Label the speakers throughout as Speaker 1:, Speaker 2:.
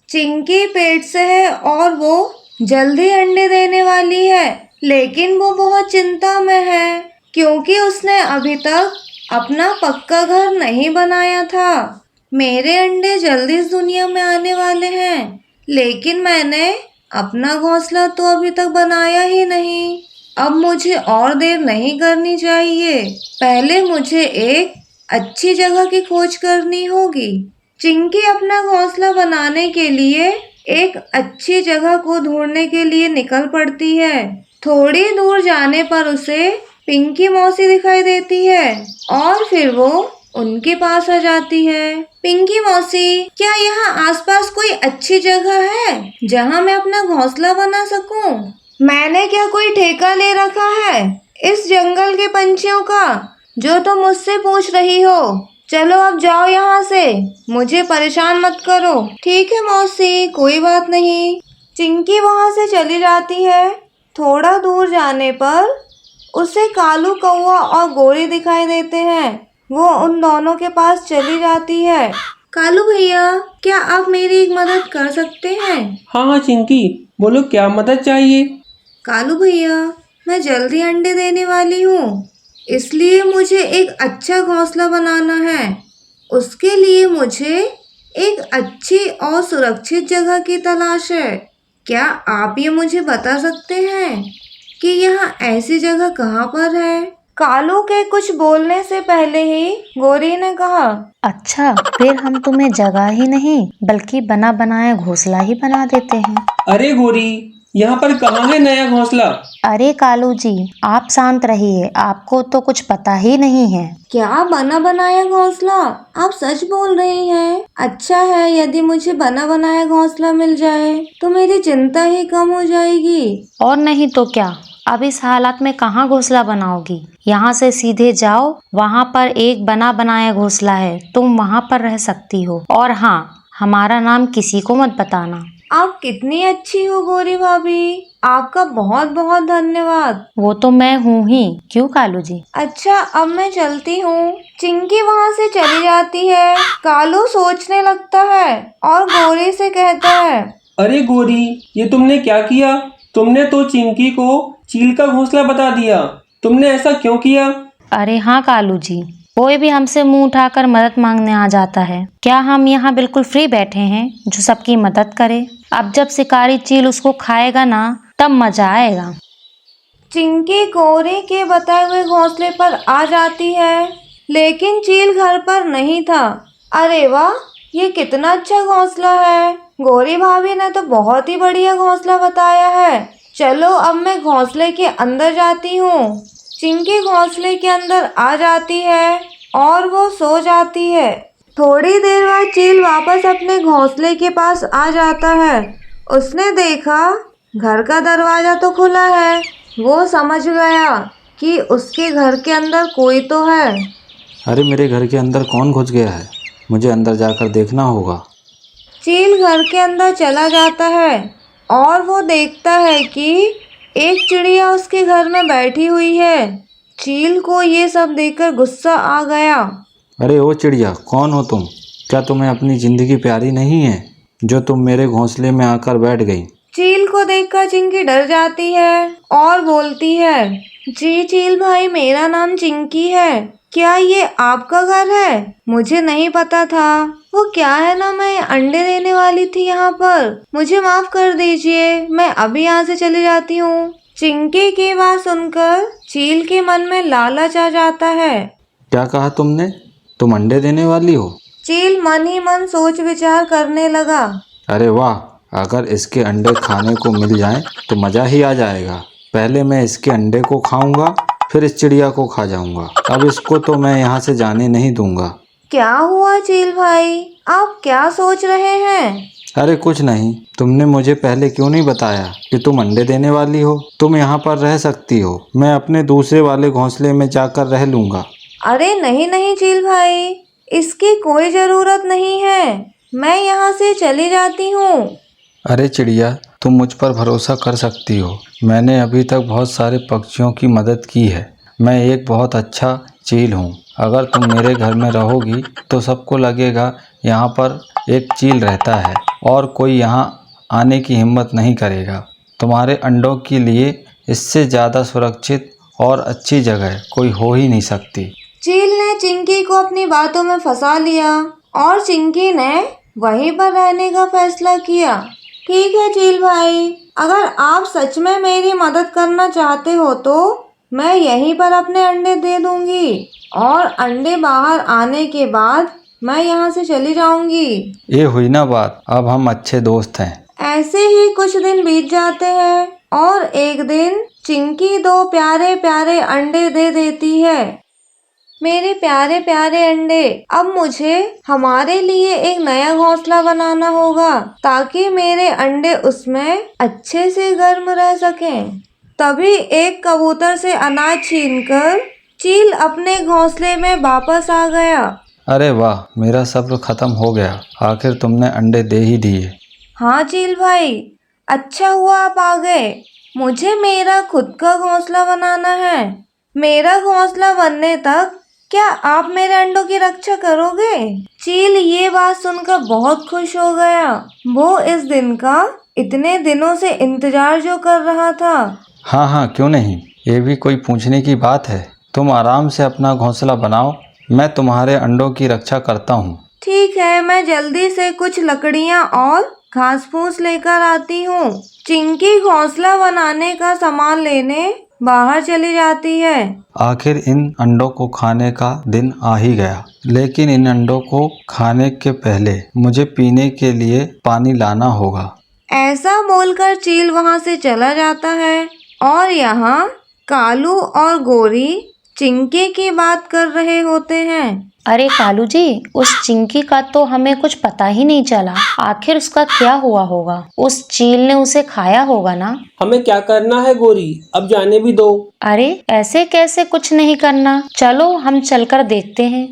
Speaker 1: चिंकी पेट से है और वो जल्दी अंडे देने वाली है, लेकिन वो बहुत चिंता में है क्योंकि उसने अभी तक अपना पक्का घर नहीं बनाया था। मेरे अंडे जल्दी इस दुनिया में आने वाले हैं, लेकिन मैंने अपना घोंसला तो अभी तक बनाया ही नहीं। अब मुझे और देर नहीं करनी चाहिए। पहले मुझे एक अच्छी जगह की खोज करनी होगी। चिंकी अपना घोंसला बनाने के लिए एक अच्छी जगह को ढूंढने के लिए निकल पड़ती है। थोड़ी दूर जाने पर उसे पिंकी मौसी दिखाई देती है और फिर वो उनके पास आ जाती है। पिंकी मौसी, क्या यहाँ आसपास कोई अच्छी जगह है जहाँ मैं अपना घोंसला बना सकूं? मैंने क्या कोई ठेका ले रखा है इस जंगल के पंछियों का जो तुम मुझसे पूछ रही हो? चलो अब जाओ यहाँ से, मुझे परेशान मत करो। ठीक है मौसी, कोई बात नहीं। चिंकी वहाँ से चली जाती है। थोड़ा दूर जाने पर उसे कालू कौवा और गोरी दिखाई देते हैं। वो उन दोनों के पास चली जाती है। कालू भैया, क्या आप मेरी एक मदद कर सकते हैं?
Speaker 2: हाँ हाँ चिंकी, बोलो क्या मदद चाहिए।
Speaker 1: कालू भैया, मैं जल्दी अंडे देने वाली हूँ, इसलिए मुझे एक अच्छा घोंसला बनाना है। उसके लिए मुझे एक अच्छी और सुरक्षित जगह की तलाश है। क्या आप ये मुझे बता सकते हैं कि यहाँ ऐसी जगह कहाँ पर है? कालू के कुछ बोलने से पहले ही गोरी ने कहा,
Speaker 3: अच्छा, फिर हम तुम्हें जगह ही नहीं बल्कि बना बनाया घोंसला ही बना देते हैं।
Speaker 2: अरे गोरी, यहाँ पर कहाँ है नया घोंसला?
Speaker 3: अरे कालू जी, आप शांत रहिए, आपको तो कुछ पता ही नहीं है।
Speaker 1: क्या बना बनाया घोंसला? आप सच बोल रही हैं? अच्छा है, यदि मुझे बना बनाया घोंसला मिल जाए तो मेरी चिंता ही कम हो जाएगी।
Speaker 3: और नहीं तो क्या, अब इस हालात में कहाँ घोंसला बनाओगी? यहाँ से सीधे जाओ, वहाँ पर एक बना बनाया घोंसला है, तुम वहाँ पर रह सकती हो। और हाँ, हमारा नाम किसी को मत बताना।
Speaker 1: आप कितनी अच्छी हो गोरी भाभी, आपका बहुत बहुत धन्यवाद।
Speaker 3: वो तो मैं हूँ ही, क्यों कालू जी?
Speaker 1: अच्छा, अब मैं चलती हूँ। चिंकी वहाँ से चली जाती है। कालू सोचने लगता है और गोरी से कहता है,
Speaker 2: अरे गोरी, ये तुमने क्या किया? तुमने तो चिंकी को चील का घोंसला बता दिया। तुमने ऐसा क्यों किया?
Speaker 3: अरे हाँ कालू जी, कोई भी हमसे मुंह उठाकर मदद मांगने आ जाता है। क्या हम यहाँ बिल्कुल फ्री बैठे हैं जो सबकी मदद करे? अब जब शिकारी चील उसको खाएगा ना, तब मजा आएगा।
Speaker 1: चिंकी गोरी के बताए हुए घोंसले पर आ जाती है, लेकिन चील घर पर नहीं था। अरे वाह, ये कितना अच्छा घोंसला है। गोरी भाभी ने तो बहुत ही बढ़िया घोंसला बताया है। चलो अब मैं घोंसले के अंदर जाती हूँ। चिंकी घोंसले के अंदर आ जाती है और वो सो जाती है। थोड़ी देर बाद चील वापस अपने घोंसले के पास आ जाता है। उसने देखा घर का दरवाजा तो खुला है। वो समझ गया कि उसके घर के अंदर कोई तो है।
Speaker 4: अरे मेरे घर के अंदर कौन घुस गया है? मुझे अंदर जाकर देखना होगा।
Speaker 1: चील घर के अंदर चला जाता है और वो देखता है कि एक चिड़िया उसके घर में बैठी हुई है। चील को ये सब देखकर गुस्सा आ गया।
Speaker 4: अरे ओ चिड़िया, कौन हो तुम? क्या तुम्हें अपनी ज़िंदगी प्यारी नहीं है जो तुम मेरे घोंसले में आकर बैठ गई?
Speaker 1: चील को देखकर चिंकी डर जाती है और बोलती है, जी चील भाई, मेरा नाम चिंकी है। क्या ये आपका घर है? मुझे नहीं पता था। वो क्या है ना, मैं अंडे देने वाली थी यहाँ पर। मुझे माफ कर दीजिए, मैं अभी यहाँ से चली जाती हूँ। चिंकी की बात सुनकर चील के मन में लालच आ जाता है।
Speaker 4: क्या कहा तुमने? तुम अंडे देने वाली हो?
Speaker 1: चील मन ही मन सोच विचार करने लगा।
Speaker 4: अरे वाह, अगर इसके अंडे खाने को मिल जाएं तो मज़ा ही आ जाएगा। पहले मैं इसके अंडे को खाऊंगा, फिर इस चिड़िया को खा जाऊंगा। अब इसको तो मैं यहाँ से जाने नहीं दूंगा।
Speaker 1: क्या हुआ चील भाई, आप क्या सोच रहे हैं?
Speaker 4: अरे कुछ नहीं, तुमने मुझे पहले क्यों नहीं बताया कि तुम अंडे देने वाली हो? तुम यहाँ पर रह सकती हो, मैं अपने दूसरे वाले घोंसले में जाकर रह लूँगा।
Speaker 1: अरे नहीं नहीं चील भाई, इसकी कोई ज़रूरत नहीं है, मैं यहाँ से चली जाती हूँ।
Speaker 4: अरे चिड़िया, तुम मुझ पर भरोसा कर सकती हो। मैंने अभी तक बहुत सारे पक्षियों की मदद की है। मैं एक बहुत अच्छा चील हूँ। अगर तुम मेरे घर में रहोगी तो सबको लगेगा यहाँ पर एक चील रहता है और कोई यहाँ आने की हिम्मत नहीं करेगा। तुम्हारे अंडों के लिए इससे ज़्यादा सुरक्षित और अच्छी जगह कोई हो ही नहीं सकती।
Speaker 1: चील ने चिंकी को अपनी बातों में फंसा लिया और चिंकी ने वहीं पर रहने का फैसला किया। ठीक है चील भाई, अगर आप सच में मेरी मदद करना चाहते हो तो मैं यहीं पर अपने अंडे दे दूंगी और अंडे बाहर आने के बाद मैं यहाँ से चली जाऊंगी।
Speaker 4: ये हुई ना बात, अब हम अच्छे दोस्त हैं।
Speaker 1: ऐसे ही कुछ दिन बीत जाते हैं और एक दिन चिंकी 2 प्यारे प्यारे अंडे दे देती है। मेरे प्यारे प्यारे अंडे, अब मुझे हमारे लिए एक नया घोंसला बनाना होगा ताकि मेरे अंडे उसमें अच्छे से गर्म रह सकें। तभी एक कबूतर से अनाज छीनकर चील अपने घोंसले में वापस आ गया।
Speaker 4: अरे वाह, मेरा सब्र खत्म हो गया, आखिर तुमने अंडे दे ही दिए।
Speaker 1: हाँ चील भाई, अच्छा हुआ आप आ गए। मुझे मेरा खुद का घोंसला बनाना है। मेरा घोंसला बनने तक क्या आप मेरे अंडों की रक्षा करोगे? चील ये बात सुनकर बहुत खुश हो गया। वो इस दिन का इतने दिनों से इंतजार जो कर रहा था।
Speaker 4: हाँ हाँ, क्यों नहीं, ये भी कोई पूछने की बात है। तुम आराम से अपना घोंसला बनाओ, मैं तुम्हारे अंडों की रक्षा करता हूँ।
Speaker 1: ठीक है, मैं जल्दी से कुछ लकड़ियाँ और घास फूस लेकर आती हूँ। चिंकी घोंसला बनाने का सामान लेने बाहर चली जाती है।
Speaker 4: आखिर इन अंडों को खाने का दिन आ ही गया, लेकिन इन अंडों को खाने के पहले मुझे पीने के लिए पानी लाना होगा।
Speaker 1: ऐसा बोलकर चील वहाँ से चला जाता है और यहाँ कालू और गोरी चिंकी की बात कर रहे होते हैं।
Speaker 3: अरे कालू जी, उस चिंकी का तो हमें कुछ पता ही नहीं चला। आखिर उसका क्या हुआ होगा? उस चील ने उसे खाया होगा ना?
Speaker 2: हमें क्या करना है गोरी, अब जाने भी दो।
Speaker 3: अरे ऐसे कैसे कुछ नहीं करना, चलो हम चलकर देखते हैं।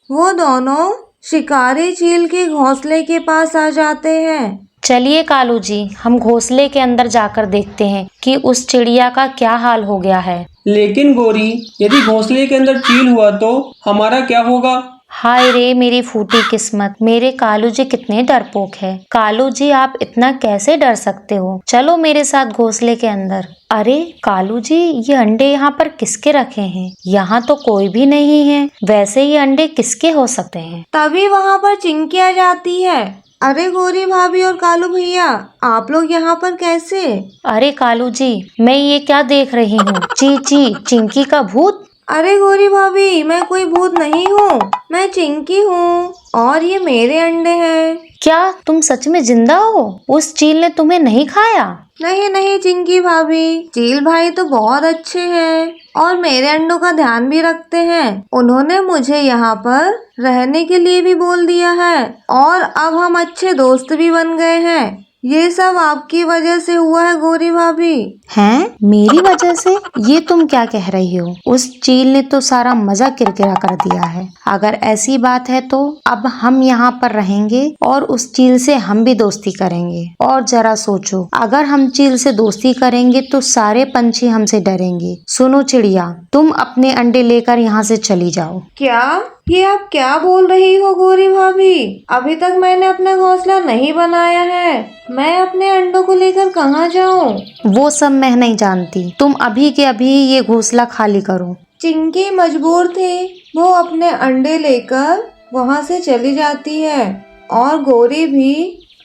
Speaker 1: वो दोनों शिकारी चील के घोंसले के पास आ जाते हैं।
Speaker 3: चलिए कालू जी, हम घोंसले के अंदर जाकर देखते हैं कि उस चिड़िया का क्या हाल हो गया है।
Speaker 2: लेकिन गोरी, यदि घोंसले के अंदर चील हुआ तो हमारा क्या होगा?
Speaker 3: हाय रे मेरी फूटी किस्मत, मेरे कालू जी कितने डरपोक है। कालू जी, आप इतना कैसे डर सकते हो? चलो मेरे साथ घोंसले के अंदर। अरे कालू जी, ये अंडे यहाँ पर किसके रखे हैं? यहाँ तो कोई भी नहीं है। वैसे ये अंडे किसके हो सकते हैं?
Speaker 1: तभी वहाँ पर चिंकी आ जाती है। अरे गोरी भाभी और कालू भैया, आप लोग यहाँ पर कैसे?
Speaker 3: अरे कालू जी, मैं ये क्या देख रही हूँ? ची ची, चिंकी का भूत।
Speaker 1: अरे गोरी भाभी, मैं कोई भूत नहीं हूँ, मैं चिंकी हूँ और ये मेरे अंडे हैं।
Speaker 3: क्या तुम सच में जिंदा हो? उस चील ने तुम्हें नहीं खाया?
Speaker 1: नहीं नहीं चिंकी भाभी, चील भाई तो बहुत अच्छे हैं और मेरे अंडों का ध्यान भी रखते हैं। उन्होंने मुझे यहाँ पर रहने के लिए भी बोल दिया है और अब हम अच्छे दोस्त भी बन गए हैं। ये सब आपकी वजह से हुआ है गोरी भाभी।
Speaker 3: हैं? मेरी वजह से? ये तुम क्या कह रही हो? उस चील ने तो सारा मजा किरकिरा कर दिया है। अगर ऐसी बात है तो अब हम यहाँ पर रहेंगे और उस चील से हम भी दोस्ती करेंगे। और जरा सोचो, अगर हम चील से दोस्ती करेंगे तो सारे पंछी हमसे डरेंगे। सुनो चिड़िया, तुम अपने अंडे लेकर यहाँ से चली जाओ।
Speaker 1: क्या? ये आप क्या बोल रही हो गोरी भाभी? अभी तक मैंने अपना घोंसला नहीं बनाया है। मैं अपने अंडों को लेकर कहाँ जाऊँ?
Speaker 3: वो सब मैं नहीं जानती, तुम अभी के अभी ये घोंसला खाली करो।
Speaker 1: चिंकी मजबूर थी, वो अपने अंडे लेकर वहाँ से चली जाती है और गोरी भी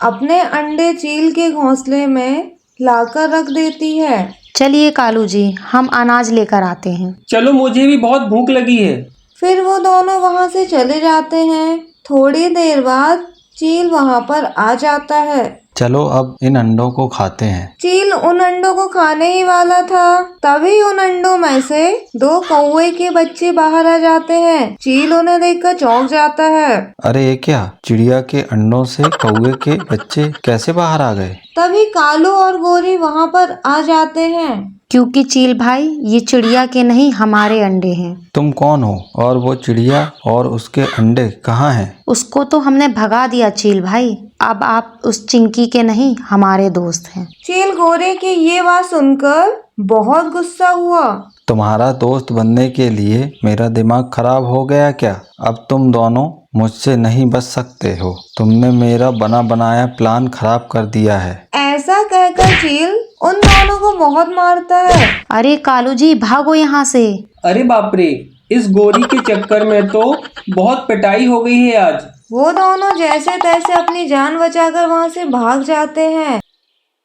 Speaker 1: अपने अंडे चील के घोंसले में लाकर रख देती है।
Speaker 3: चलिए कालू जी, हम अनाज लेकर आते हैं।
Speaker 2: चलो, मुझे भी बहुत भूख लगी है।
Speaker 1: फिर वो दोनों वहाँ से चले जाते हैं। थोड़ी देर बाद चील वहाँ पर आ जाता है।
Speaker 4: चलो अब इन अंडों को खाते हैं।
Speaker 1: चील उन अंडों को खाने ही वाला था, तभी उन अंडों में से 2 कौवे के बच्चे बाहर आ जाते हैं। चील उन्हें देखकर चौंक जाता है।
Speaker 4: अरे ये क्या, चिड़िया के अंडों से कौवे के बच्चे कैसे बाहर आ गए?
Speaker 1: तभी कालू और गोरी वहाँ पर आ जाते हैं।
Speaker 3: क्योंकि चील भाई, ये चिड़िया के नहीं हमारे अंडे हैं।
Speaker 4: तुम कौन हो और वो चिड़िया और उसके अंडे कहाँ हैं?
Speaker 3: उसको तो हमने भगा दिया चील भाई। अब आप उस चिंकी के नहीं हमारे दोस्त हैं।
Speaker 1: चील घोड़े की ये बात सुनकर बहुत गुस्सा हुआ।
Speaker 4: तुम्हारा दोस्त बनने के लिए मेरा दिमाग खराब हो गया क्या? अब तुम दोनों मुझसे नहीं बच सकते हो। तुमने मेरा बना बनाया प्लान खराब कर दिया है।
Speaker 1: ऐसा कहकर चील उन दोनों को बहुत मारता है।
Speaker 3: अरे कालू जी भागो यहाँ से।
Speaker 2: अरे बाप रे, इस गोरी के चक्कर में तो बहुत पिटाई हो गई है आज।
Speaker 1: वो दोनों जैसे तैसे अपनी जान बचाकर वहां से भाग जाते हैं।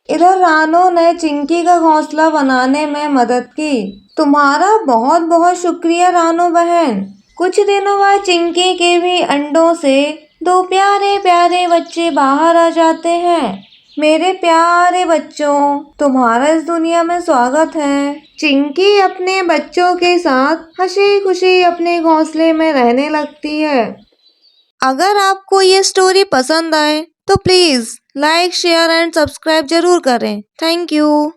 Speaker 1: इधर रानो ने चिंकी का घोंसला बनाने में मदद की। तुम्हारा बहुत बहुत शुक्रिया रानो बहन। कुछ दिनों बाद चिंकी के भी अंडों से 2 प्यारे प्यारे बच्चे बाहर आ जाते हैं। मेरे प्यारे बच्चों, तुम्हारा इस दुनिया में स्वागत है। चिंकी अपने बच्चों के साथ हंसी खुशी अपने घोंसले में रहने लगती है। अगर आपको ये स्टोरी पसंद आए तो please like share and subscribe जरूर करें। Thank you.